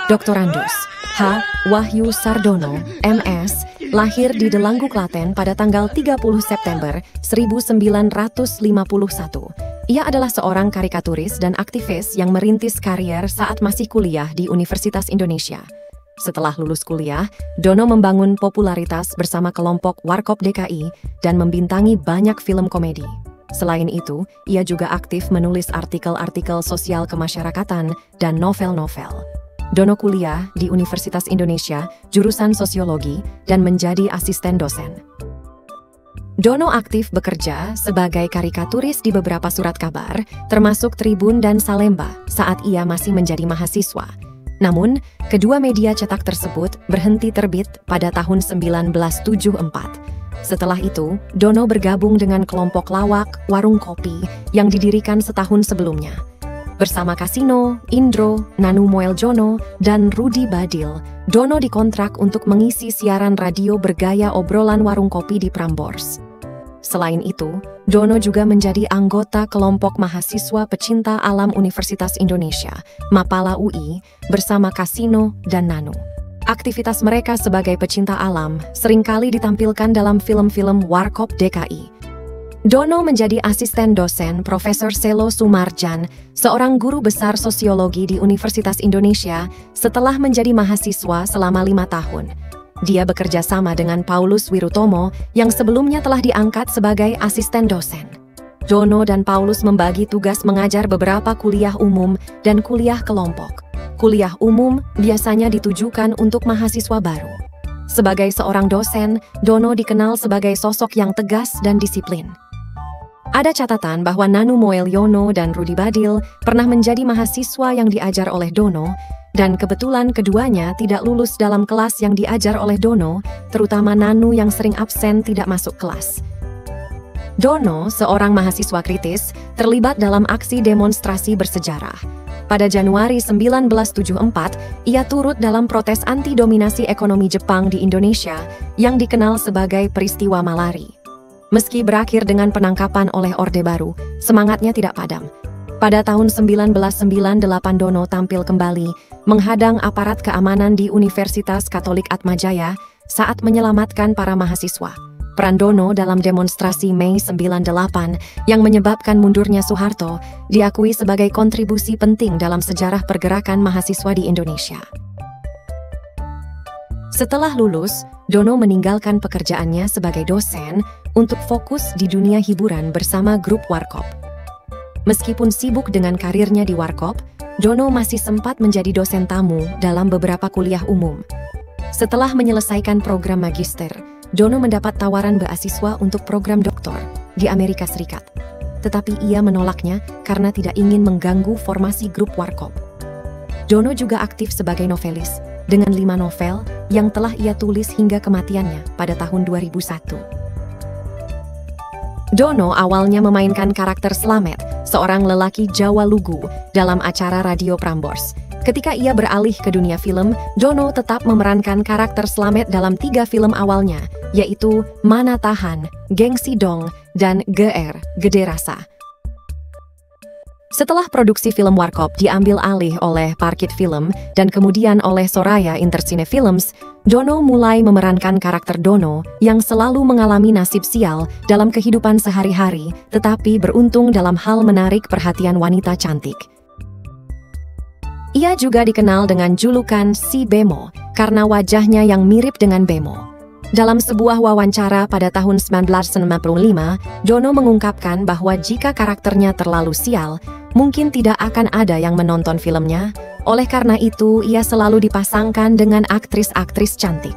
Dr. Andus H. Wahyu Sardono, MS, lahir di Delanggu, Klaten pada tanggal 30 September 1951. Ia adalah seorang karikaturis dan aktivis yang merintis karier saat masih kuliah di Universitas Indonesia. Setelah lulus kuliah, Dono membangun popularitas bersama kelompok Warkop DKI dan membintangi banyak film komedi. Selain itu, ia juga aktif menulis artikel-artikel sosial kemasyarakatan dan novel-novel. Dono kuliah di Universitas Indonesia, jurusan sosiologi, dan menjadi asisten dosen. Dono aktif bekerja sebagai karikaturis di beberapa surat kabar, termasuk Tribun dan Salemba, saat ia masih menjadi mahasiswa. Namun, kedua media cetak tersebut berhenti terbit pada tahun 1974. Setelah itu, Dono bergabung dengan kelompok lawak Warung Kopi yang didirikan setahun sebelumnya. Bersama Kasino, Indro, Nanu Moeljono, dan Rudi Badil, Dono dikontrak untuk mengisi siaran radio bergaya obrolan Warung Kopi di Prambors. Selain itu, Dono juga menjadi anggota kelompok mahasiswa pecinta alam Universitas Indonesia, Mapala UI, bersama Kasino dan Nanu. Aktivitas mereka sebagai pecinta alam seringkali ditampilkan dalam film-film Warkop DKI. Dono menjadi asisten dosen Profesor Selo Sumarjan, seorang guru besar sosiologi di Universitas Indonesia setelah menjadi mahasiswa selama 5 tahun. Dia bekerja sama dengan Paulus Wirutomo yang sebelumnya telah diangkat sebagai asisten dosen. Dono dan Paulus membagi tugas mengajar beberapa kuliah umum dan kuliah kelompok. Kuliah umum biasanya ditujukan untuk mahasiswa baru. Sebagai seorang dosen, Dono dikenal sebagai sosok yang tegas dan disiplin. Ada catatan bahwa Nanu Moeljono dan Rudi Badil pernah menjadi mahasiswa yang diajar oleh Dono, dan kebetulan keduanya tidak lulus dalam kelas yang diajar oleh Dono, terutama Nanu yang sering absen tidak masuk kelas. Dono, seorang mahasiswa kritis, terlibat dalam aksi demonstrasi bersejarah. Pada Januari 1974, ia turut dalam protes anti-dominasi ekonomi Jepang di Indonesia yang dikenal sebagai peristiwa Malari. Meski berakhir dengan penangkapan oleh Orde Baru, semangatnya tidak padam. Pada tahun 1998 Dono tampil kembali menghadang aparat keamanan di Universitas Katolik Atmajaya saat menyelamatkan para mahasiswa. Peran Dono dalam demonstrasi Mei 98 yang menyebabkan mundurnya Soeharto diakui sebagai kontribusi penting dalam sejarah pergerakan mahasiswa di Indonesia. Setelah lulus, Dono meninggalkan pekerjaannya sebagai dosen untuk fokus di dunia hiburan bersama grup Warkop. Meskipun sibuk dengan karirnya di Warkop, Dono masih sempat menjadi dosen tamu dalam beberapa kuliah umum. Setelah menyelesaikan program magister, Dono mendapat tawaran beasiswa untuk program doktor di Amerika Serikat. Tetapi ia menolaknya karena tidak ingin mengganggu formasi grup Warkop. Dono juga aktif sebagai novelis, dengan 5 novel yang telah ia tulis hingga kematiannya pada tahun 2001. Dono awalnya memainkan karakter Slamet, seorang lelaki Jawa lugu, dalam acara radio Prambors. Ketika ia beralih ke dunia film, Dono tetap memerankan karakter Slamet dalam 3 film awalnya, yaitu Mana Tahan, Gengsi Dong, dan GR, Gede Rasa. Setelah produksi film Warkop diambil alih oleh Parkit Film dan kemudian oleh Soraya Intercine Films, Dono mulai memerankan karakter Dono yang selalu mengalami nasib sial dalam kehidupan sehari-hari, tetapi beruntung dalam hal menarik perhatian wanita cantik. Ia juga dikenal dengan julukan Si Bemo karena wajahnya yang mirip dengan Bemo. Dalam sebuah wawancara pada tahun 1995, Dono mengungkapkan bahwa jika karakternya terlalu sial, mungkin tidak akan ada yang menonton filmnya. Oleh karena itu, ia selalu dipasangkan dengan aktris-aktris cantik.